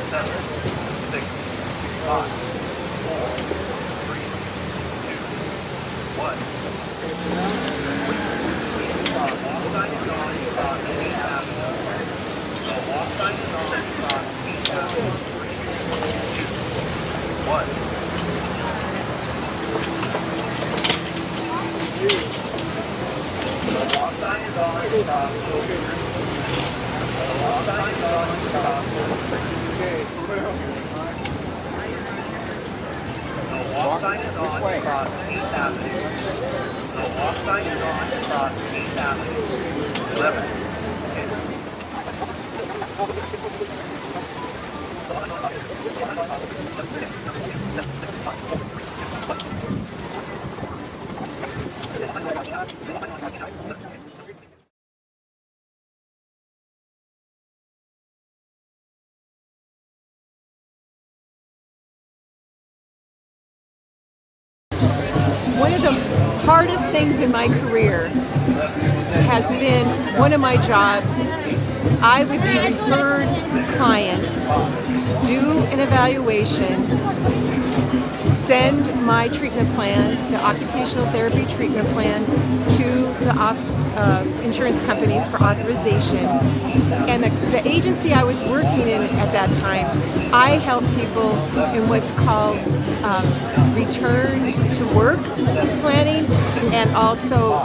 7, 6, 5, 4, 3, 2, 1. Walk sign is on, cross 8th Avenue. The walk sign is on, cross 8th Avenue. 3, 2, 1. The walk sign is on, cross 8th Avenue. The walk sign is on, cross 8th Avenue. The walk sign is on, cross 8th Avenue. The walk sign is on, cross 8th Avenue. 11, 10. One of the hardest things in my career has been one of my jobs. I would be referred clients, do an evaluation, send my treatment plan, the occupational therapy treatment plan, to the insurance companies for authorization. And the agency I was working in at that time, I help people in what's called return to work planning, and also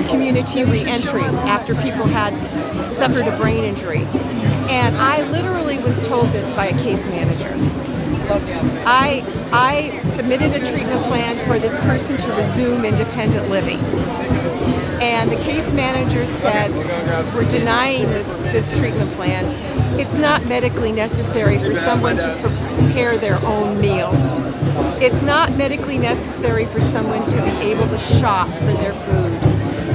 community reentry after people had suffered a brain injury. And I literally was told this by a case manager. I submitted a treatment plan for this person to resume independent living. And the case manager said, we're denying this treatment plan. It's not medically necessary for someone to prepare their own meal. It's not medically necessary for someone to be able to shop for their food.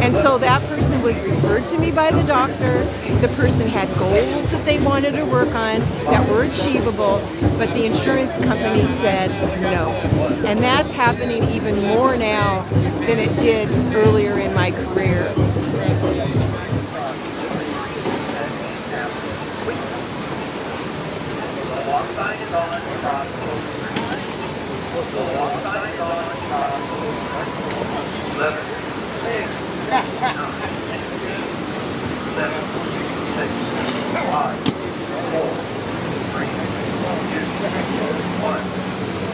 And so that person was referred to me by the doctor. The person had goals that they wanted to work on that were achievable, but the insurance company said no. And that's happening even more now than it did earlier in my career.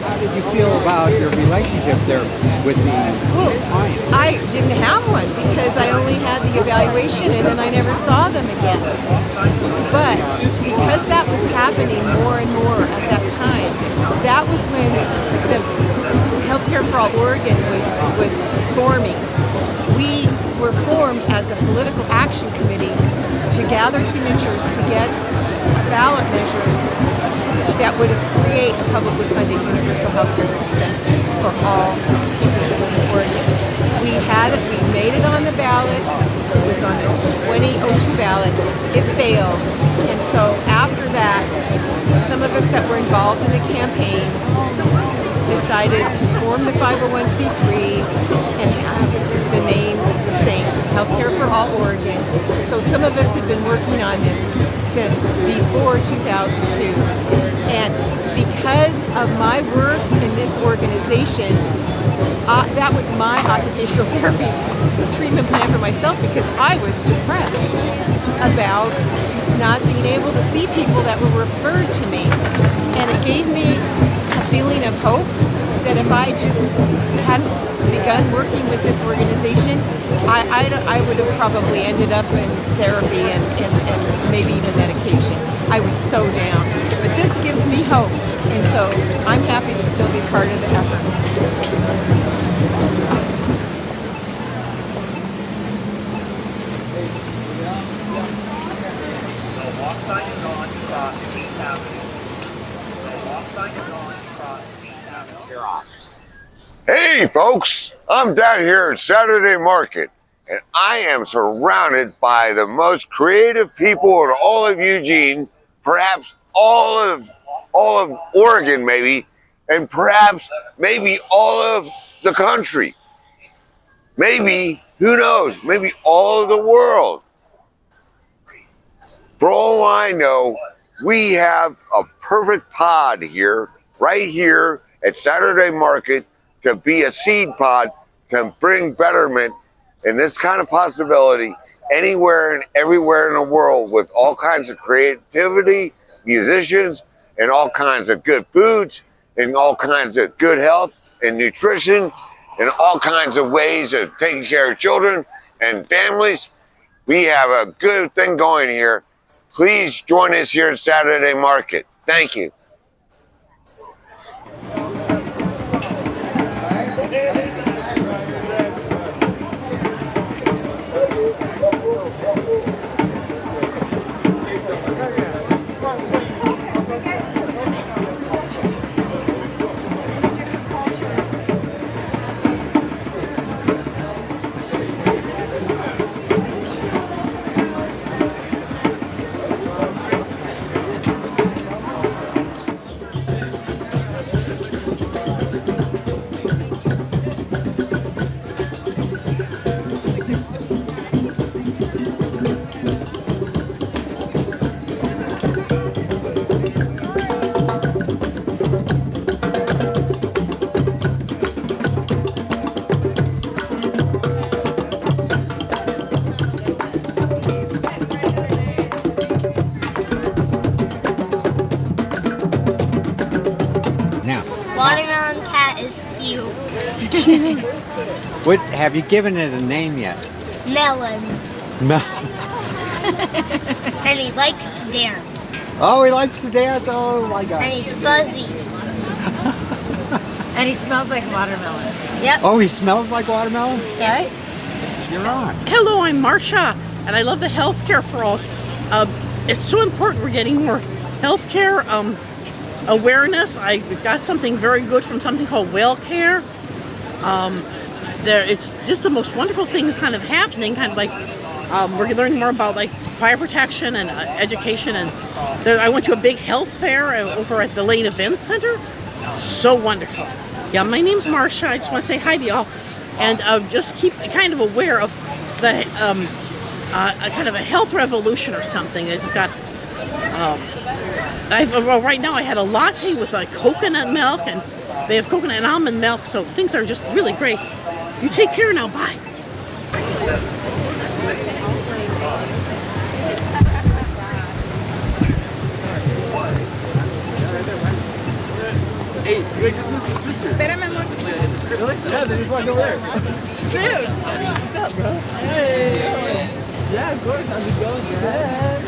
How did you feel about your relationship there with the client? I didn't have one because I only had the evaluation and then I never saw them again. But because that was happening more and more at that time, that was when the Healthcare for All Oregon was forming. We were formed as a political action committee to gather signatures to get a ballot measure that would create a publicly funded universal healthcare system for all people who live in Oregon. We made it on the ballot. It was on the 2002 ballot. It failed. And so after that, some of us that were involved in the campaign decided to form the 501c3 and have the name the same, Healthcare for All Oregon. So some of us had been working on this since before 2002. And because of my work in this organization, that was my occupational therapy treatment plan for myself, because I was depressed about not being able to see people that were referred to me. And it gave me a feeling of hope that if I just hadn't begun working with this organization, I would have probably ended up in therapy and maybe even medication. I was so down. But this gives me hope, and so I'm happy to still be part of the effort. The walk sign is on, cross 8th Avenue. The walk sign is on, cross 8th Avenue. You're off. Hey folks, I'm down here at Saturday Market, and I am surrounded by the most creative people in all of Eugene, perhaps all of Oregon maybe, and perhaps maybe all of the country. Maybe, who knows, maybe all of the world. For all I know, we have a perfect pod here, right here at Saturday Market, to be a seed pod to bring betterment and this kind of possibility anywhere and everywhere in the world, with all kinds of creativity, musicians, and all kinds of good foods, and all kinds of good health and nutrition, and all kinds of ways of taking care of children and families. We have a good thing going here. Please join us here at Saturday Market. Thank you. Now, Watermelon cat is cute. what have you given it a name yet? Melon. No. And he likes to dance. Oh, he likes to dance. Oh my And God. he's fuzzy. And he smells like watermelon. Yep. Oh, he smells like watermelon. Right? You're on. Hello, I'm Marsha, and I love the healthcare for all. It's so important we're getting more healthcare awareness. I got something very good from something called Well Care. It's just the most wonderful thing that's kind of happening. Kind of like we're learning more about like fire protection and education. And I went to a big health fair over at the Lane Events Center. So wonderful. Yeah, my name's Marsha. I just want to say hi to y'all, and just keep kind of aware of the a kind of a health revolution or something. I just got. Right now I had a latte with coconut milk, and they have coconut and almond milk, so things are just really great. You take care now. Bye. Hey, you just missed the sister. Espérame, amor. Really? Yeah, they just walked over there. Dude, what's up, bro? Hey. Yeah, of course. How's it going? Good.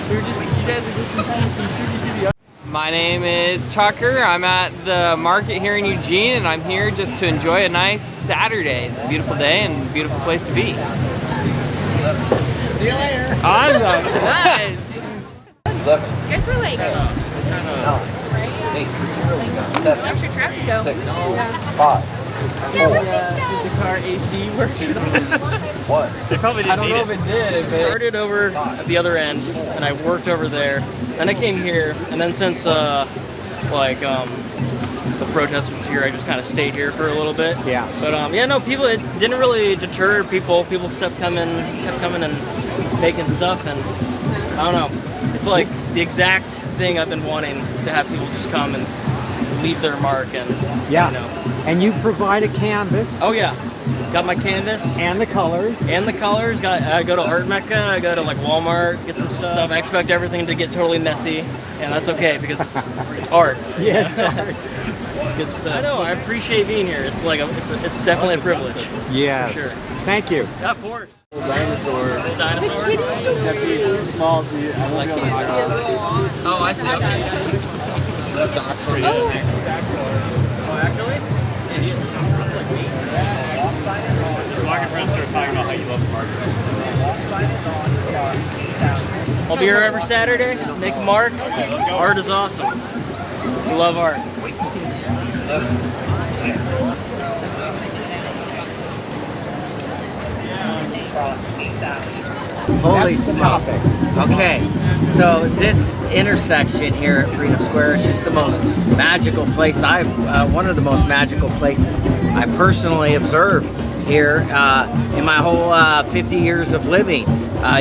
We were just, you guys are just in time to contribute to the. My name is Tucker. I'm at the market here in Eugene, and I'm here just to enjoy a nice Saturday. It's a beautiful day and a beautiful place to be. See you later. Awesome. Nice. Guys were like, extra traffic go. The car AC working. They probably I didn't don't need know it. if it did, but I started over at the other end, and I worked over there. Then I came here, and then since the protesters were here, I just kind of stayed here for a little bit. Yeah. But yeah, no, people. It didn't really deter people. People kept coming and making stuff, and I don't know. It's like the exact thing I've been wanting to have people just come and leave their mark, and Yeah. you know. And you provide a canvas Oh yeah, got my canvas. and the colors. And the colors, I go to Art Mecca, I go to like Walmart, get some stuff. I expect everything to get totally messy, and that's okay because it's art. Yes. Art. It's good stuff. I know, I appreciate being here. It's like it's definitely a privilege. Yes. For sure. Thank you. Yeah, of course. Dinosaur. Little dinosaur. Except he's too small, so I won't be able to hide him. Oh, I see. Okay. Oh, actually? Yeah, he looks like me. Walking around started talking about how you love the market. I'll be here every Saturday. Make a mark. Art is awesome. We love art. Holy smoke. Okay, so this intersection here at Freedom Square is just the most magical place one of the most magical places I personally observed here in my whole 50 years of living.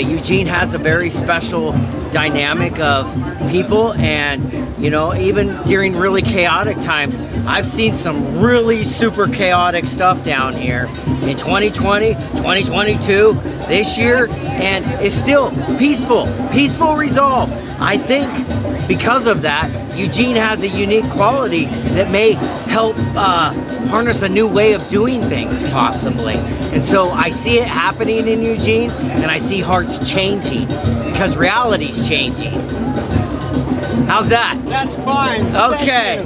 Eugene has a very special dynamic of people, and you know, even during really chaotic times, I've seen some really super chaotic stuff down here in 2020, 2022, this year, and it's still peaceful resolve. I think because of that, Eugene has a unique quality that may help harness a new way of doing things, possibly. And so I see it happening in Eugene, and I see hearts changing because reality's changing. How's that? That's fine. Okay.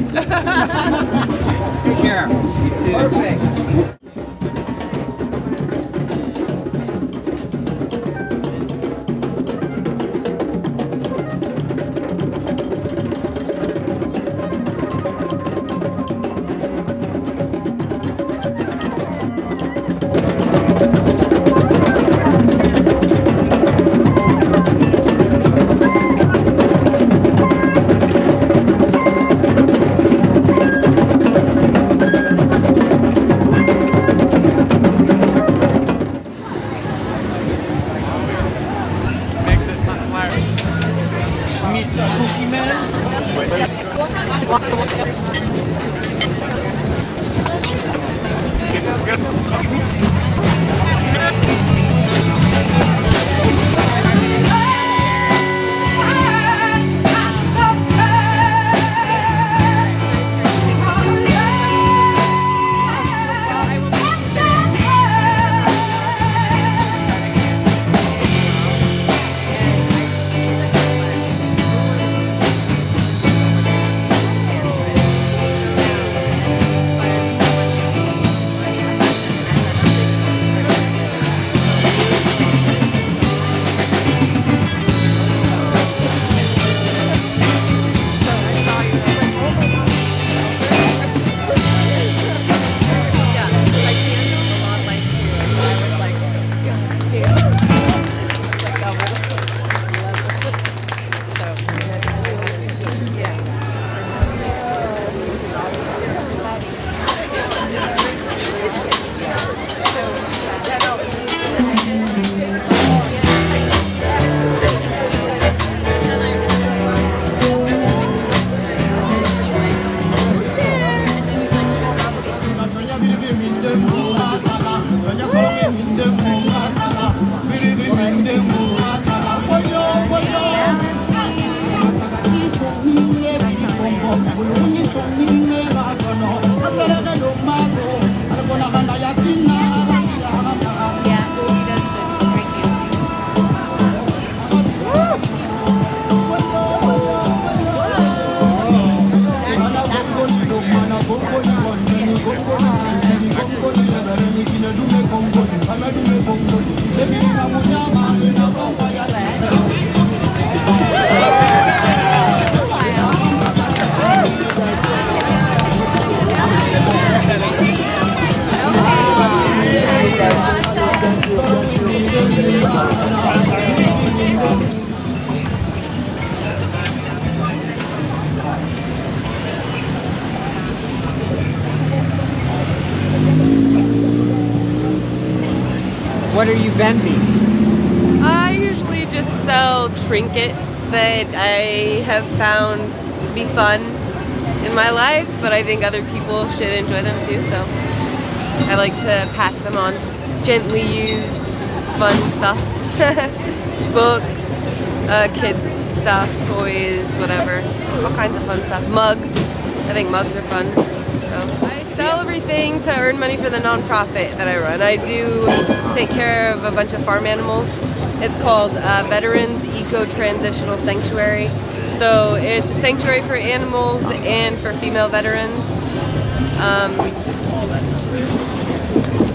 Take care. Perfect. What are you vending? I usually just sell trinkets that I have found to be fun in my life, but I think other people should enjoy them too, so I like to pass them on. Gently used, fun stuff. Books, kids stuff, toys, whatever. All kinds of fun stuff. Mugs. I think mugs are fun. So I sell everything to earn money for the nonprofit that I run. I do take care of a bunch of farm animals. It's called Veterans Eco-Transitional Sanctuary. So it's a sanctuary for animals and for female veterans.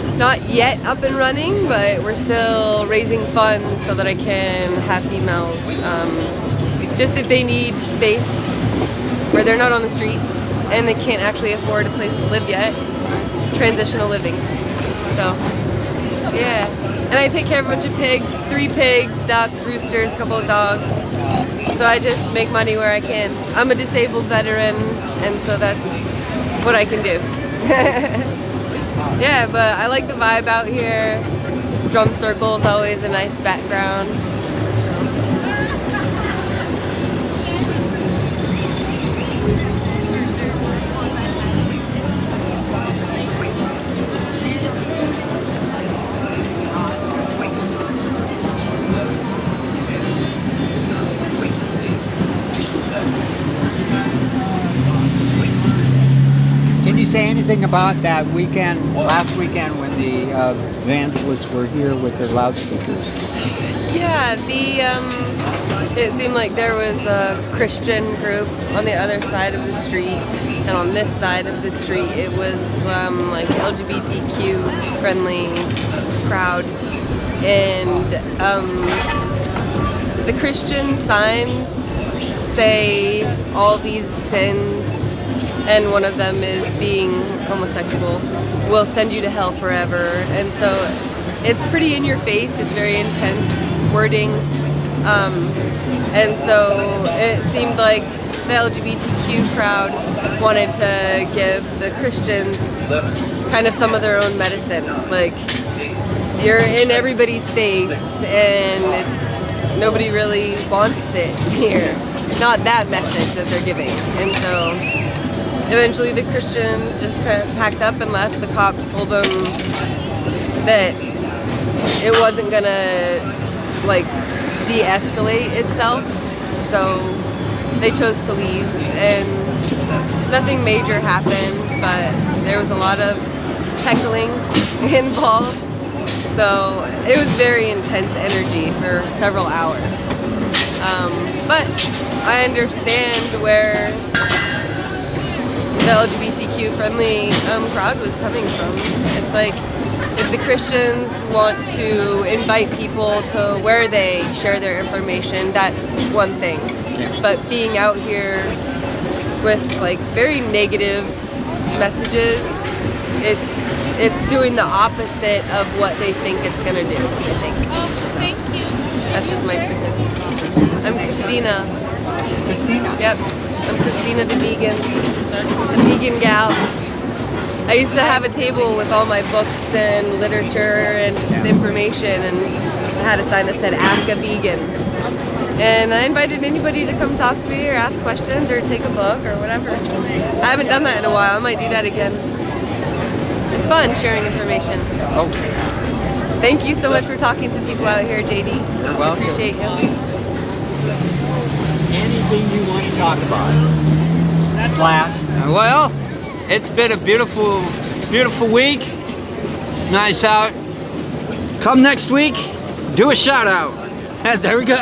It's not yet up and running, but we're still raising funds so that I can have females. Just if they need space where they're not on the streets and they can't actually afford a place to live yet. It's transitional living. So, yeah. And I take care of a bunch of pigs, 3 pigs, ducks, roosters, a couple of dogs. So I just make money where I can. I'm a disabled veteran, and so that's what I can do. Yeah, but I like the vibe out here. drum circle is always a nice background. Can you say anything about that weekend, last weekend, when the evangelists were here with their loudspeakers? Yeah, it seemed like there was a Christian group on the other side of the street, and on this side of the street it was like LGBTQ friendly crowd, and the Christian signs say all these sins, and one of them is being homosexual will send you to hell forever. And so it's pretty in your face, it's very intense wording, and so it seemed like the LGBTQ crowd wanted to give the Christians kind of some of their own medicine. Like, you're in everybody's face and it's nobody really wants it here, not that message that they're giving. And so eventually the Christians just kind of packed up and left. The cops told them that it wasn't gonna like de-escalate itself, so they chose to leave, and nothing major happened, but there was a lot of heckling involved, so it was very intense energy for several hours. But I understand where the LGBTQ friendly crowd was coming from. It's like, if the Christians want to invite people to where they share their information, that's one thing. But being out here with like very negative messages, it's doing the opposite of what they think it's gonna do, I think. So, thank you. That's just my 2 cents. I'm Christina. Christina? Yep. I'm Christina the vegan. The vegan gal. I used to have a table with all my books and literature and just information, and I had a sign that said "Ask a Vegan." And I invited anybody to come talk to me or ask questions or take a book or whatever. I haven't done that in a while. I might do that again. It's fun sharing information. Oh. Thank you so much for talking to people out here, JD. You're welcome. Appreciate you. Anything you want to talk about? Slash. Well, it's been a beautiful, beautiful week. It's nice out. Come next week, do a shout out. There we go.